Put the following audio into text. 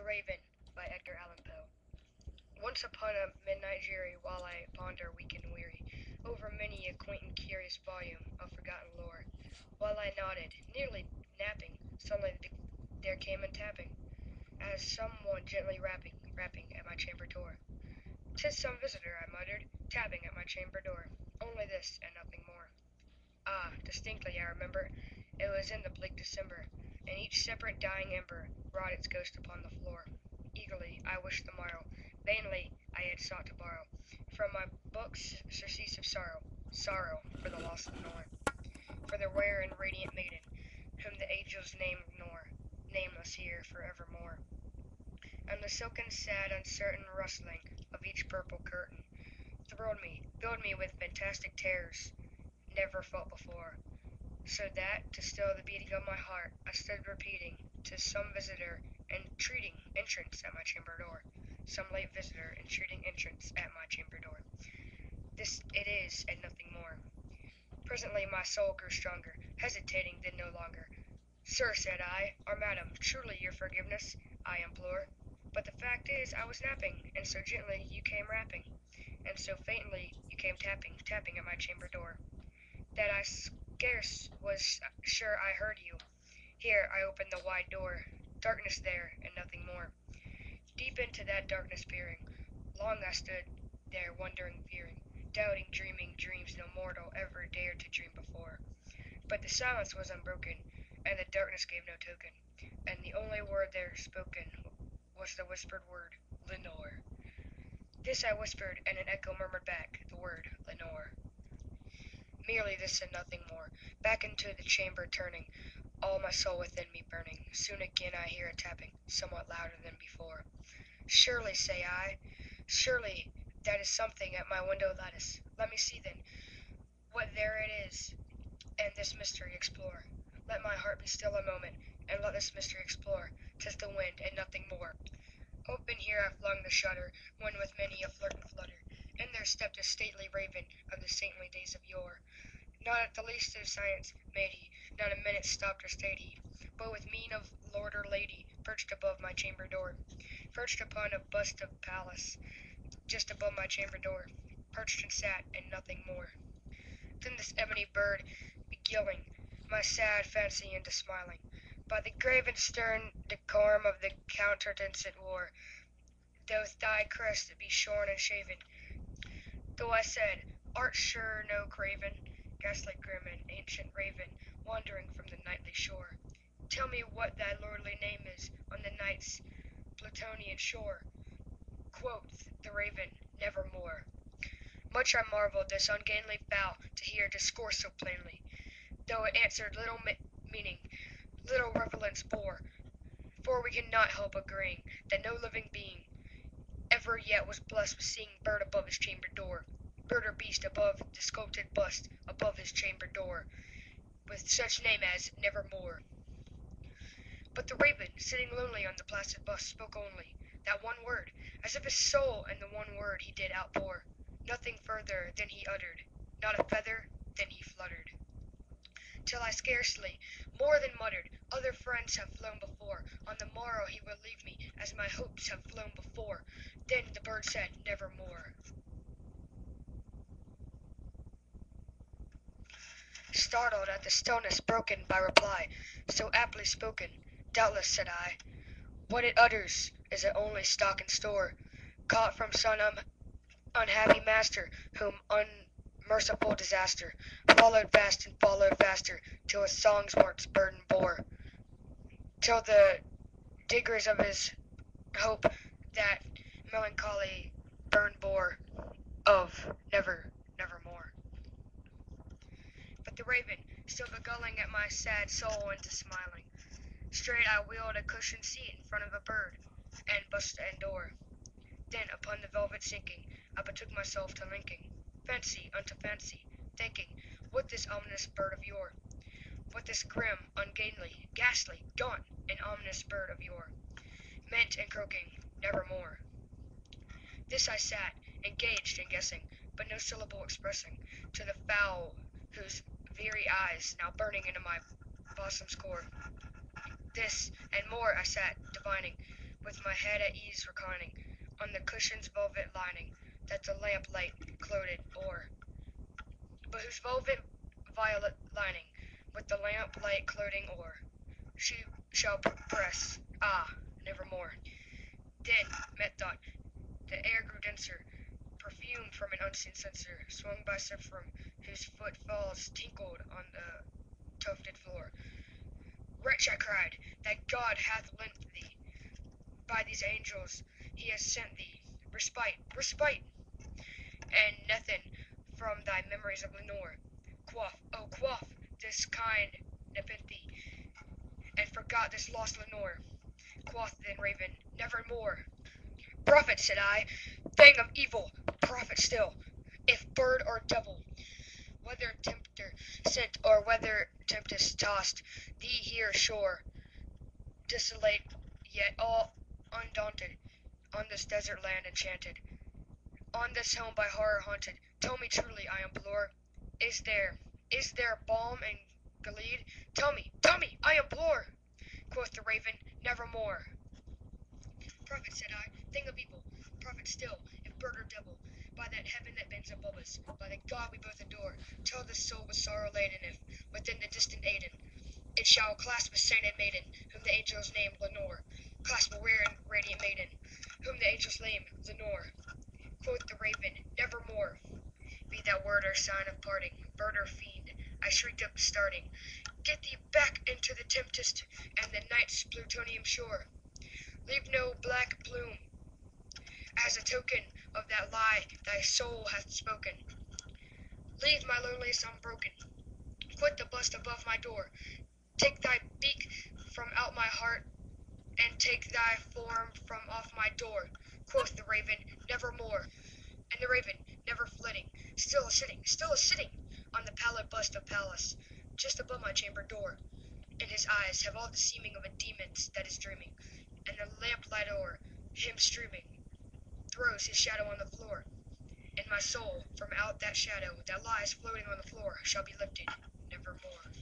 Raven by Edgar Allan Poe. Once upon a midnight dreary, while I ponder weak and weary over many a quaint and curious volume of forgotten lore, while I nodded, nearly napping, suddenly there came a tapping, as someone gently rapping at my chamber door. "'Tis some visitor," I muttered, tapping at my chamber door. Only this, and nothing more. Ah, distinctly I remember, it was in the bleak December, and each separate dying ember wrought its ghost upon the floor. Eagerly I wished the morrow, vainly I had sought to borrow from my books surcease of sorrow, sorrow for the loss of Nor, for the rare and radiant maiden, whom the angels name Nor, nameless here forevermore. And the silken, sad, uncertain rustling of each purple curtain thrilled me, filled me with fantastic terrors never felt before, so that, to still the beating of my heart, I stood repeating, "'Tis some visitor entreating entrance at my chamber door, some late visitor entreating entrance at my chamber door. This it is, and nothing more." Presently my soul grew stronger, hesitating then no longer. "Sir," said I, "or madam, truly your forgiveness I implore. But the fact is, I was napping, and so gently you came rapping, and so faintly you came tapping at my chamber door, that I scarce was sure I heard you. Here I opened the wide door, darkness there, and nothing more. Deep into that darkness peering, long I stood there wondering, fearing, doubting, dreaming dreams no mortal ever dared to dream before. But the silence was unbroken, and the darkness gave no token, and the only word there spoken was the whispered word, "Lenore." This I whispered, and an echo murmured back the word, "Lenore." Merely this and nothing more. Back into the chamber turning, all my soul within me burning, soon again I hear a tapping, somewhat louder than before. "Surely," say I, "surely that is something at my window lattice. Let me see then what there it is, and this mystery explore. Let my heart be still a moment, and let this mystery explore. 'Tis the wind, and nothing more." Open here I flung the shutter, when with many a flirt and flutter, in there stepped a stately raven of the saintly days of yore. Not at the least of science made he, not a minute stopped or stayed he, but with mien of lord or lady, perched above my chamber door, perched upon a bust of Pallas, just above my chamber door, perched and sat, and nothing more. Then this ebony bird, beguiling my sad fancy into smiling, by the grave and stern decorum of the countenance it wore, though thy crest be shorn and shaven, though I said, "Art sure no craven, ghastly grim and ancient raven, wandering from the nightly shore, tell me what thy lordly name is on the night's Plutonian shore." Quoth the raven, "Nevermore." Much I marveled this ungainly fowl to hear discourse so plainly, though it answered little meaning, little relevance bore, for we cannot help agreeing that no living being ever yet was blessed with seeing bird above his chamber door, bird or beast above the sculpted bust above his chamber door, with such name as Nevermore. But the raven, sitting lonely on the placid bust, spoke only that one word, as if his soul in the one word he did outpour. Nothing further than he uttered, not a feather than he fluttered, till I scarcely more than muttered, "Other friends have flown before, on the morrow he will leave me, as my hopes have flown before." Then the bird said, "Nevermore." Startled at the stillness broken by reply so aptly spoken, "Doubtless," said I, "what it utters is only stock and store, caught from some unhappy master, whom unmerciful disaster followed fast and followed faster, till his song's once burden bore, till the diggers of his hope that melancholy burn bore of nevermore." But the raven, still beguiling at my sad soul into smiling, straight I wheeled a cushioned seat in front of a bird, and bust and door. Then upon the velvet sinking, I betook myself to linking fancy unto fancy, thinking what this ominous bird of yore, what this grim, ungainly, ghastly, gaunt, and ominous bird of yore meant in croaking "Nevermore." This I sat, engaged in guessing, but no syllable expressing, to the fowl whose very eyes now burning into my bosom's core. This and more I sat divining, with my head at ease reclining on the cushion's velvet lining, that the lamplight clothed o'er, but whose velvet violet lining, with the lamplight clothing o'er, she shall press, nevermore. Then, methought, the air grew denser, perfume from an unseen censer, swung by Sephram, whose footfalls tinkled on the tufted floor. Wretch, I cried, that God hath lent thee, by these angels he has sent thee, respite, respite, and nothing from thy memories of Lenore. Quaff, oh quaff, this kind nepenthe, and forgot this lost Lenore. Quoth then Raven, nevermore. Prophet, said I, thing of evil, prophet still, if bird or devil, whether tempter sent or whether tempest tossed thee here shore, desolate, yet all undaunted, on this desert land enchanted, on this home by horror haunted, tell me truly, I implore, is there balm and Gilead? Tell me, I implore! Quoth the raven, nevermore. Prophet, said I, thing of evil, prophet still, if bird or devil, by that heaven that bends above us, by the God we both adore, tell this soul with sorrow laden if, within the distant Aidenn, it shall clasp a sainted maiden, whom the angels name Lenore, clasp a rare and radiant maiden, whom the angels name Lenore. Quoth the raven, nevermore. Be that word or sign of parting, bird or fiend, I shrieked up starting, get thee back into the tempest and the night's plutonium shore. Leave no black plume as a token of that lie thy soul hath spoken. Leave my loneliness unbroken. Quit the bust above my door. Take thy beak from out my heart, and take thy form from off my door. Quoth the raven, nevermore. And the raven, never flitting, still a sitting on the pallid bust of Pallas, just above my chamber door. And his eyes have all the seeming of a demon's that is dreaming, and the lamplight o'er him streaming throws his shadow on the floor. And my soul, from out that shadow that lies floating on the floor, shall be lifted nevermore.